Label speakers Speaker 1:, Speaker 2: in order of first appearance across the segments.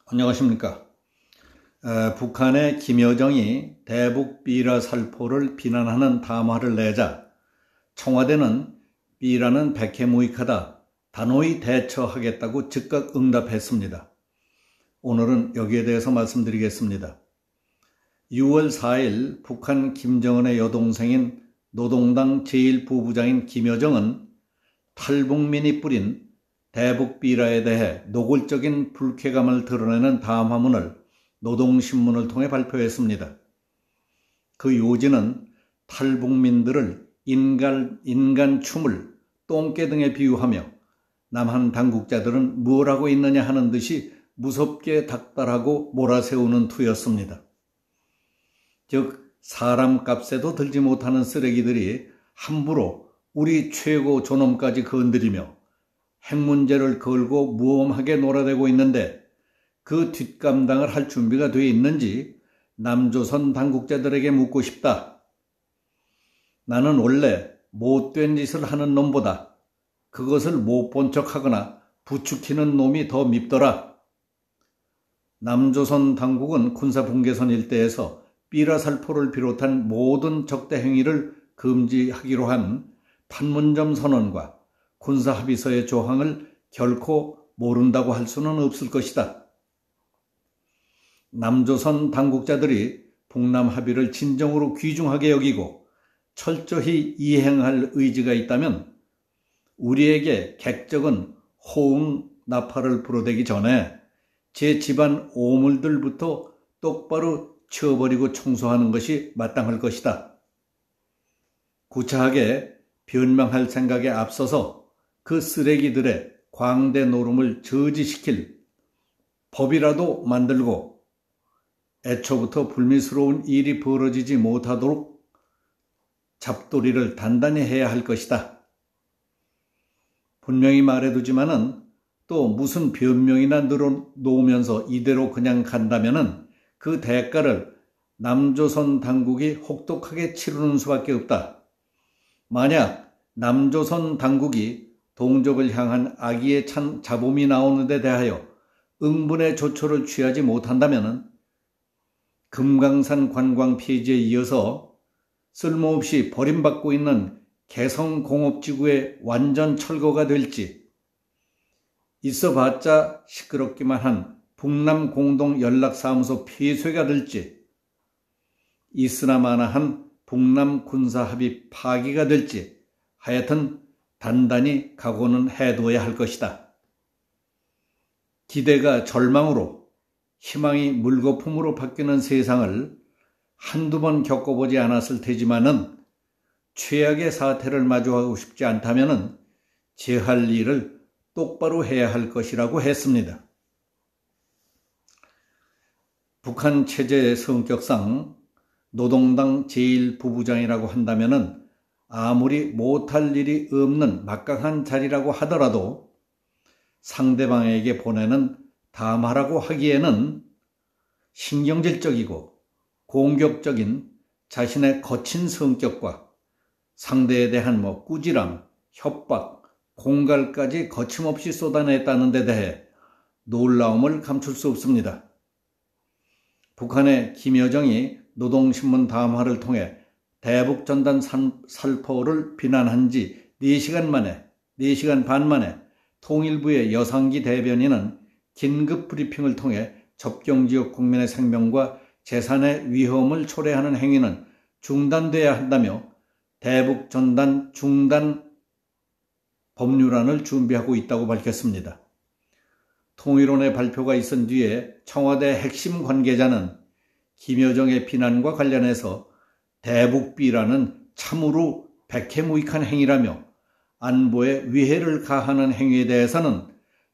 Speaker 1: 안녕하십니까. 북한의 김여정이 대북 비라 살포를 비난하는 담화를 내자 청와대는 비라는 백해무익하다, 단호히 대처하겠다고 즉각 응답했습니다. 오늘은 여기에 대해서 말씀드리겠습니다. 6월 4일 북한 김정은의 여동생인 노동당 제1부부장인 김여정은 탈북민이 뿌린 대북 비라에 대해 노골적인 불쾌감을 드러내는 담화문을 노동신문을 통해 발표했습니다. 그 요지는 탈북민들을 인간 추물, 똥개 등에 비유하며 남한 당국자들은 뭘 하고 있느냐 하는 듯이 무섭게 닥달하고 몰아세우는 투였습니다. 즉 사람 값에도 들지 못하는 쓰레기들이 함부로 우리 최고 존엄까지 건드리며 핵 문제를 걸고 무엄하게 놀아대고 있는데 그 뒷감당을 할 준비가 돼 있는지 남조선 당국자들에게 묻고 싶다. 나는 원래 못된 짓을 하는 놈보다 그것을 못 본 척하거나 부추기는 놈이 더 밉더라. 남조선 당국은 군사분계선 일대에서 비라살포를 비롯한 모든 적대 행위를 금지하기로 한 판문점 선언과 군사합의서의 조항을 결코 모른다고 할 수는 없을 것이다. 남조선 당국자들이 북남 합의를 진정으로 귀중하게 여기고 철저히 이행할 의지가 있다면 우리에게 객적은 호응 나팔을 불어대기 전에 제 집안 오물들부터 똑바로 치워버리고 청소하는 것이 마땅할 것이다. 구차하게 변명할 생각에 앞서서 그 쓰레기들의 광대 노름을 저지시킬 법이라도 만들고 애초부터 불미스러운 일이 벌어지지 못하도록 잡돌이를 단단히 해야 할 것이다. 분명히 말해두지만은 또 무슨 변명이나 늘어놓으면서 이대로 그냥 간다면은 그 대가를 남조선 당국이 혹독하게 치르는 수밖에 없다. 만약 남조선 당국이 동족을 향한 악의에 찬 잡음이 나오는 데 대하여 응분의 조처를 취하지 못한다면 금강산 관광 폐지에 이어서 쓸모없이 버림받고 있는 개성공업지구의 완전 철거가 될지, 있어봤자 시끄럽기만 한 북남 공동연락사무소 폐쇄가 될지, 있으나마나한 북남 군사합의 파기가 될지 하여튼 단단히 각오는 해둬야 할 것이다. 기대가 절망으로, 희망이 물거품으로 바뀌는 세상을 한두 번 겪어보지 않았을 테지만은 최악의 사태를 마주하고 싶지 않다면은 제할 일을 똑바로 해야 할 것이라고 했습니다. 북한 체제의 성격상 노동당 제1부부장이라고 한다면은 아무리 못할 일이 없는 막강한 자리라고 하더라도 상대방에게 보내는 담화라고 하기에는 신경질적이고 공격적인 자신의 거친 성격과 상대에 대한 꾸지람, 협박, 공갈까지 거침없이 쏟아냈다는 데 대해 놀라움을 감출 수 없습니다. 북한의 김여정이 노동신문 담화를 통해 대북 전단 살포를 비난한 지 4시간 반 만에 통일부의 여상기 대변인은 긴급 브리핑을 통해 접경지역 국민의 생명과 재산의 위험을 초래하는 행위는 중단돼야 한다며 대북 전단 중단 법률안을 준비하고 있다고 밝혔습니다. 통일원의 발표가 있은 뒤에 청와대 핵심 관계자는 김여정의 비난과 관련해서 대북비라는 참으로 백해무익한 행위라며 안보에 위해를 가하는 행위에 대해서는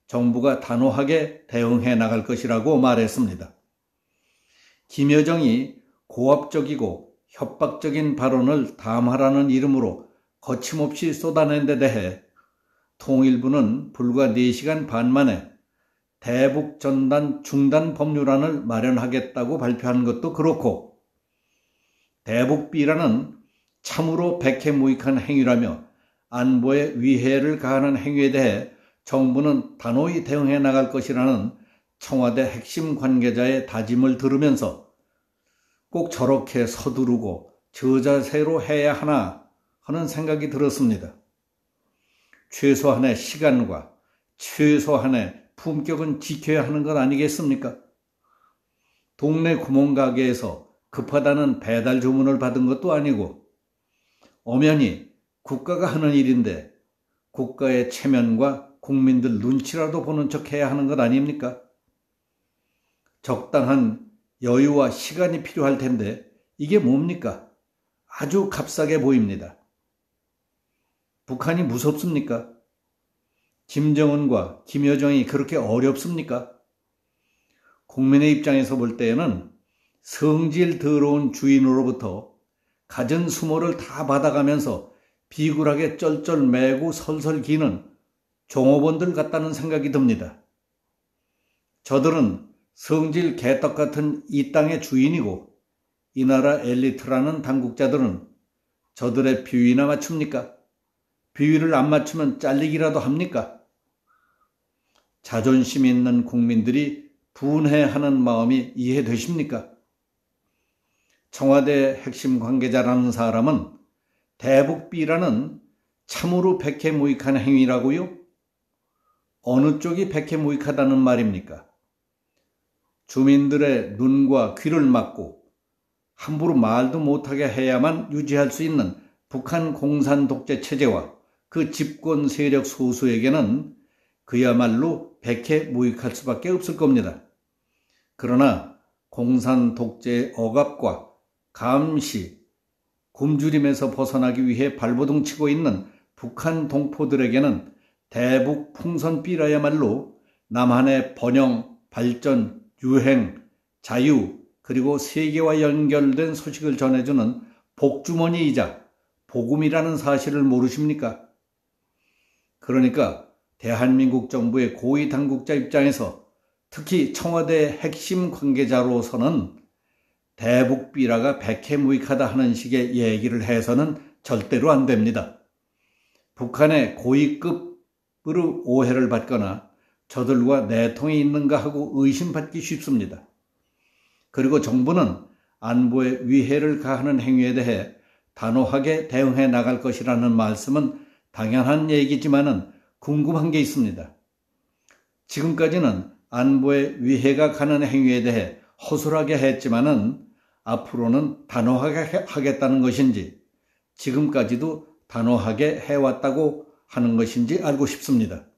Speaker 1: 정부가 단호하게 대응해 나갈 것이라고 말했습니다. 김여정이 고압적이고 협박적인 발언을 담화라는 이름으로 거침없이 쏟아낸 데 대해 통일부는 불과 4시간 반 만에 대북 전단 중단 법률안을 마련하겠다고 발표한 것도 그렇고 대북비라는 참으로 백해무익한 행위라며 안보에 위해를 가하는 행위에 대해 정부는 단호히 대응해 나갈 것이라는 청와대 핵심 관계자의 다짐을 들으면서 꼭 저렇게 서두르고 저자세로 해야 하나 하는 생각이 들었습니다. 최소한의 시간과 최소한의 품격은 지켜야 하는 것 아니겠습니까? 동네 구멍가게에서 급하다는 배달 주문을 받은 것도 아니고 엄연히 국가가 하는 일인데 국가의 체면과 국민들 눈치라도 보는 척 해야 하는 것 아닙니까? 적당한 여유와 시간이 필요할 텐데 이게 뭡니까? 아주 값싸게 보입니다. 북한이 무섭습니까? 김정은과 김여정이 그렇게 어렵습니까? 국민의 입장에서 볼 때에는 성질 더러운 주인으로부터 갖은 수모를 다 받아가면서 비굴하게 쩔쩔 매고 설설 기는 종업원들 같다는 생각이 듭니다. 저들은 성질 개떡 같은 이 땅의 주인이고 이 나라 엘리트라는 당국자들은 저들의 비위나 맞춥니까? 비위를 안 맞추면 잘리기라도 합니까? 자존심 있는 국민들이 분해하는 마음이 이해되십니까? 청와대 핵심 관계자라는 사람은 대북비라는 참으로 백해무익한 행위라고요? 어느 쪽이 백해무익하다는 말입니까? 주민들의 눈과 귀를 막고 함부로 말도 못하게 해야만 유지할 수 있는 북한 공산 독재 체제와 그 집권 세력 소수에게는 그야말로 백해무익할 수밖에 없을 겁니다. 그러나 공산 독재의 억압과 감시, 굶주림에서 벗어나기 위해 발버둥 치고 있는 북한 동포들에게는 대북 풍선비라야말로 남한의 번영, 발전, 유행, 자유, 그리고 세계와 연결된 소식을 전해주는 복주머니이자 복음이라는 사실을 모르십니까? 그러니까 대한민국 정부의 고위 당국자 입장에서 특히 청와대 핵심 관계자로서는 대북비라가 백해무익하다 하는 식의 얘기를 해서는 절대로 안 됩니다. 북한의 고위급으로 오해를 받거나 저들과 내통이 있는가 하고 의심받기 쉽습니다. 그리고 정부는 안보에 위해를 가하는 행위에 대해 단호하게 대응해 나갈 것이라는 말씀은 당연한 얘기지만은 궁금한 게 있습니다. 지금까지는 안보에 위해가 가는 행위에 대해 허술하게 했지만은 앞으로는 단호하게 하겠다는 것인지 지금까지도 단호하게 해왔다고 하는 것인지 알고 싶습니다.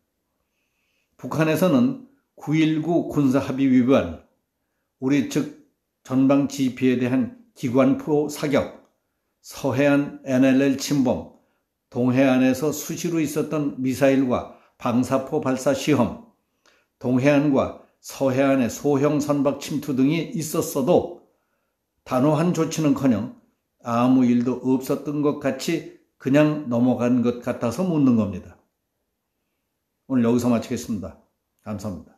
Speaker 1: 북한에서는 9.19 군사합의 위반, 우리 즉 전방 지피에 대한 기관포 사격, 서해안 NLL 침범, 동해안에서 수시로 있었던 미사일과 방사포 발사 시험, 동해안과 서해안의 소형 선박 침투 등이 있었어도 단호한 조치는커녕 아무 일도 없었던 것 같이 그냥 넘어간 것 같아서 묻는 겁니다. 오늘 여기서 마치겠습니다. 감사합니다.